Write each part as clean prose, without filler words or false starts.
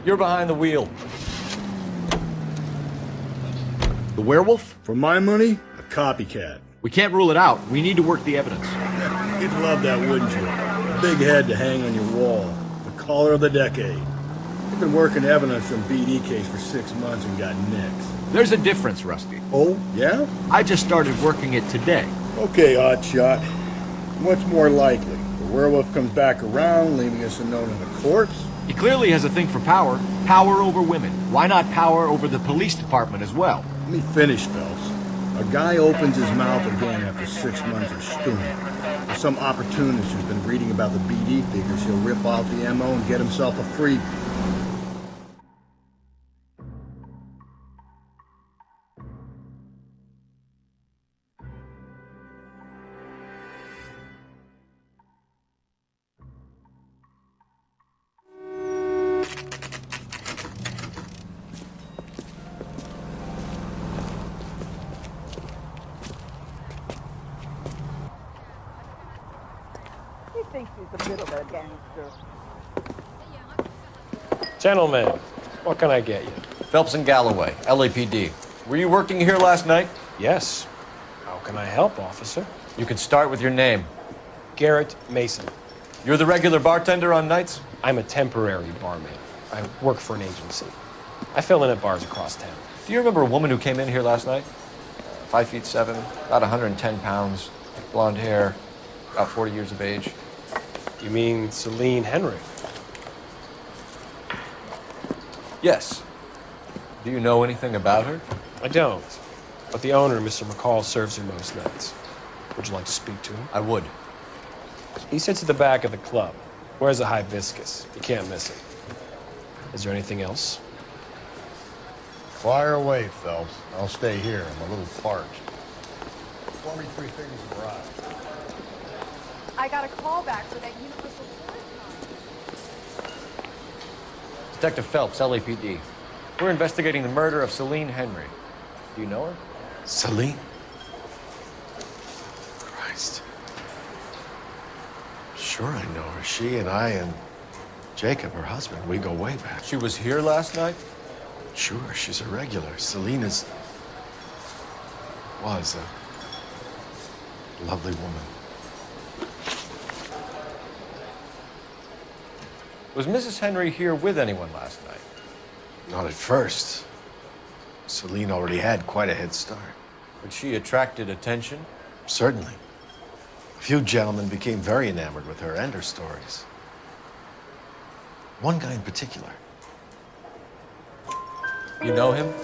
You're behind the wheel. The werewolf? For my money, a copycat. We can't rule it out. We need to work the evidence. You'd love that, wouldn't you? A big head to hang on your wall. The caller of the decade. You've been working evidence on BD case for 6 months and got nicks. There's a difference, Rusty. Oh, yeah? I just started working it today. Okay, Oddshot. What's more likely? The werewolf comes back around, leaving us a note in the corpse? He clearly has a thing for power. Power over women. Why not power over the police department as well? Let me finish, Phelps. A guy opens his mouth again after 6 months of stewing. There's some opportunist who's been reading about the BD figures, he'll rip off the MO and get himself a freebie. He thinks he's a bit of a gangster. Gentlemen, what can I get you? Phelps and Galloway, LAPD. Were you working here last night? Yes. How can I help, officer? You can start with your name. Garrett Mason. You're the regular bartender on nights? I'm a temporary barmaid. I work for an agency. I fill in at bars across town. Do you remember a woman who came in here last night? 5'7", about 110 pounds, blonde hair, about 40 years of age. You mean Celine Henry? Yes. Do you know anything about her? I don't. But the owner, Mr. McCall, serves her most nights. Would you like to speak to him? I would. He sits at the back of the club. Wears a hibiscus. You can't miss it. Is there anything else? Fire away, Phelps. I'll stay here. I'm a little parched. Pour me 3 things of rye. I got a call back for that universal time. Detective Phelps, LAPD. We're investigating the murder of Celine Henry. Do you know her? Celine? Christ. Sure I know her. She and I and Jacob, her husband, we go way back. She was here last night? Sure, she's a regular. Celine was a lovely woman. Was Mrs. Henry here with anyone last night? Not at first. Celine already had quite a head start. But she attracted attention? Certainly. A few gentlemen became very enamored with her and her stories. One guy in particular. You know him?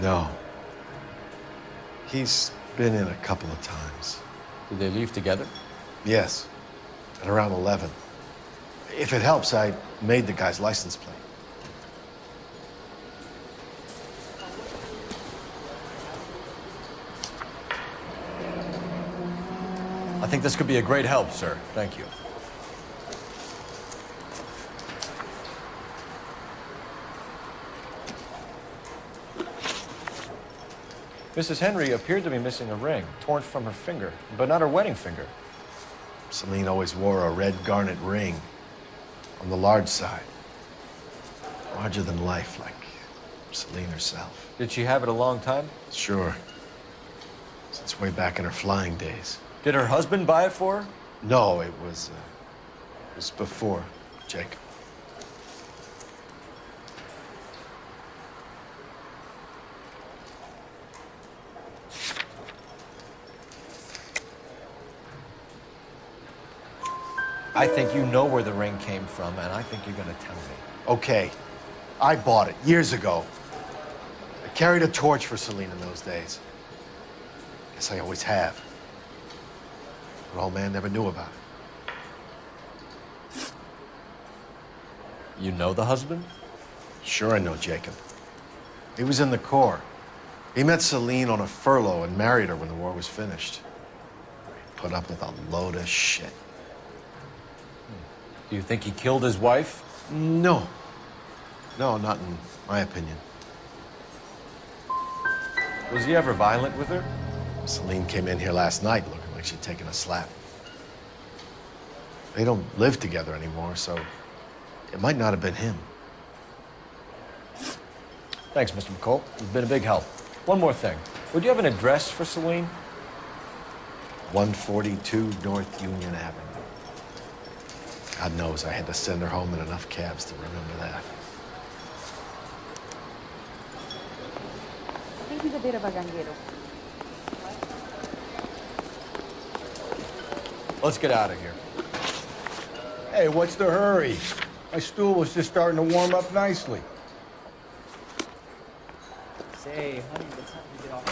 No. He's been in a couple of times. Did they leave together? Yes, at around 11. If it helps, I made the guy's license plate. I think this could be a great help, sir. Thank you. Mrs. Henry appeared to be missing a ring, torn from her finger, but not her wedding finger. Celine always wore a red garnet ring on the large side. Larger than life, like Celine herself. Did she have it a long time? Sure. Since way back in her flying days. Did her husband buy it for her? No, it was before Jacob. I think you know where the ring came from, and I think you're gonna tell me. Okay, I bought it years ago. I carried a torch for Celine in those days. Guess I always have. But old man never knew about it. You know the husband? Sure I know Jacob. He was in the Corps. He met Celine on a furlough and married her when the war was finished. He put up with a load of shit. Do you think he killed his wife? No. No, not in my opinion. Was he ever violent with her? Celine came in here last night looking like she'd taken a slap. They don't live together anymore, so it might not have been him. Thanks, Mr. McColt. You've been a big help. One more thing. Would you have an address for Celine? 142 North Union Avenue. God knows I had to send her home in enough cabs to remember that. Let's get out of here. Hey, what's the hurry? My stool was just starting to warm up nicely. Say, honey, it's time to get off.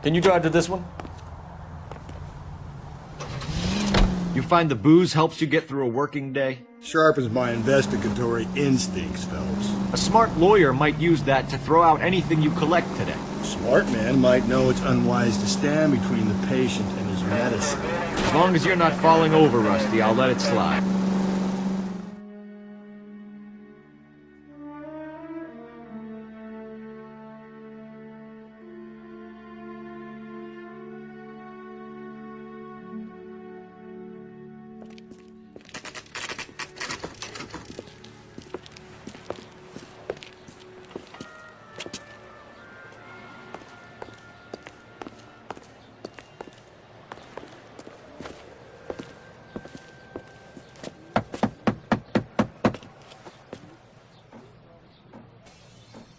Can you drive to this one? You find the booze helps you get through a working day? Sharpens my investigatory instincts, Phelps. A smart lawyer might use that to throw out anything you collect today. Smart man might know it's unwise to stand between the patient and his medicine. As long as you're not falling over, Rusty, I'll let it slide.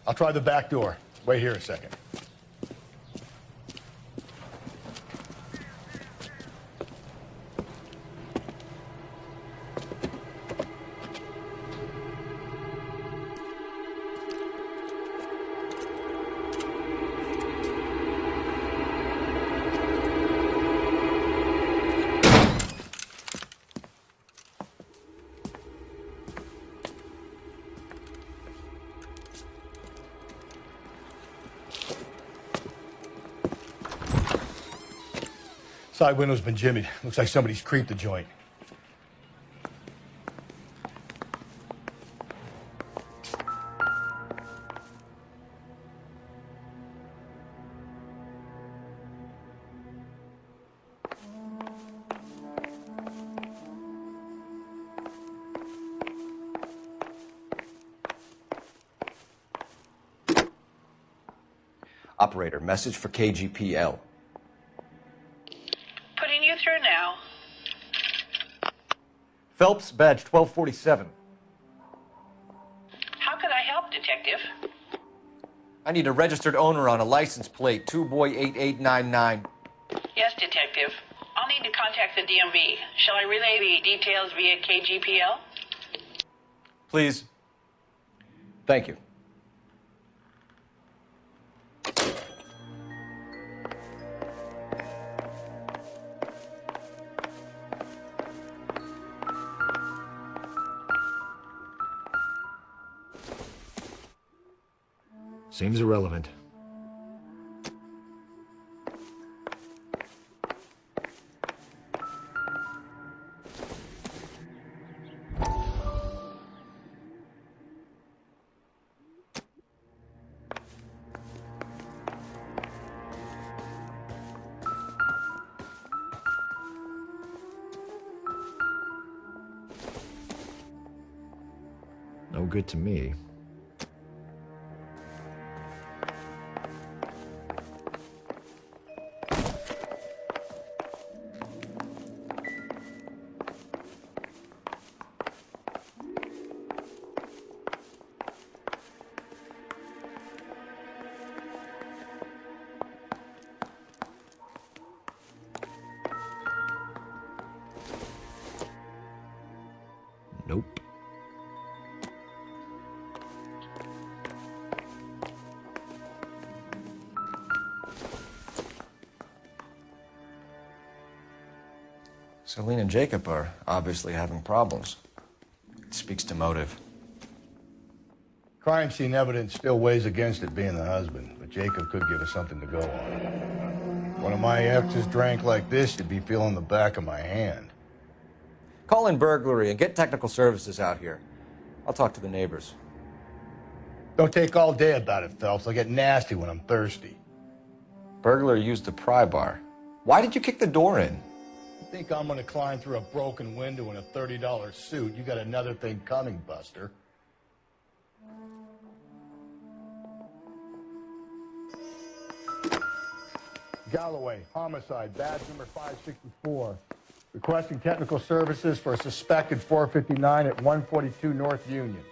I'll try the back door. Wait here a second. Side window's been jimmied. Looks like somebody's creeped the joint. Operator, message for KGPL. Putting you through now. Phelps, badge 1247. How can I help, Detective? I need a registered owner on a license plate, 2boy8899. Yes, Detective. I'll need to contact the DMV. Shall I relay the details via KGPL? Please. Thank you. Seems irrelevant. No good to me. Nope. Celine and Jacob are obviously having problems. It speaks to motive. Crime scene evidence still weighs against it being the husband, but Jacob could give us something to go on. One of my exes drank like this, you'd be feeling the back of my hand. Call in burglary and get technical services out here. I'll talk to the neighbors. Don't take all day about it, Phelps. I get nasty when I'm thirsty. Burglar used the pry bar. Why did you kick the door in? Think I'm gonna climb through a broken window in a $30 suit? You got another thing coming, Buster. Galloway, homicide, badge number 564. Requesting technical services for a suspected 459 at 142 North Union.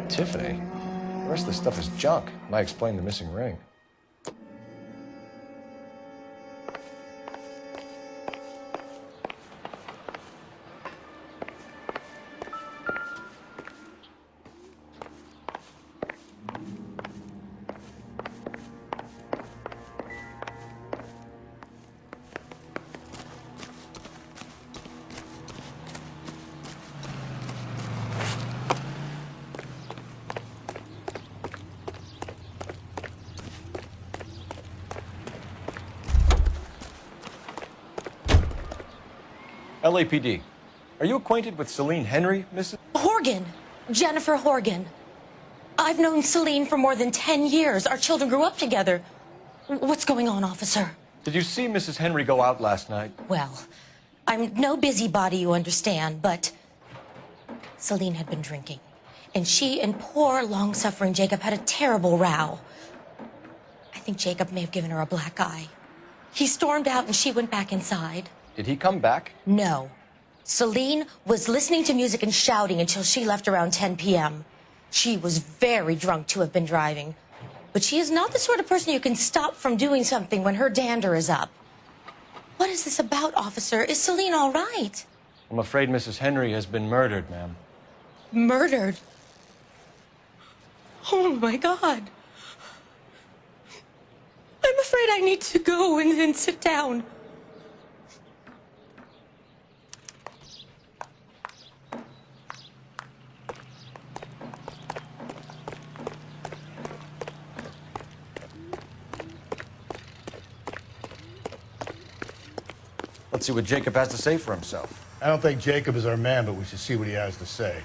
Tiffany? The rest of the stuff is junk. Might explain the missing ring. LAPD. Are you acquainted with Celine Henry, Mrs.? Horgan. Jennifer Horgan. I've known Celine for more than 10 years. Our children grew up together. What's going on, officer? Did you see Mrs. Henry go out last night? Well, I'm no busybody, you understand, but Celine had been drinking. And she and poor, long-suffering Jacob had a terrible row. I think Jacob may have given her a black eye. He stormed out and she went back inside. Did he come back? No. Celine was listening to music and shouting until she left around 10 p.m. She was very drunk to have been driving. But she is not the sort of person you can stop from doing something when her dander is up. What is this about, officer? Is Celine all right? I'm afraid Mrs. Henry has been murdered, ma'am. Murdered? Oh, my God. I'm afraid I need to go and sit down. Let's see what Jacob has to say for himself. I don't think Jacob is our man, but we should see what he has to say.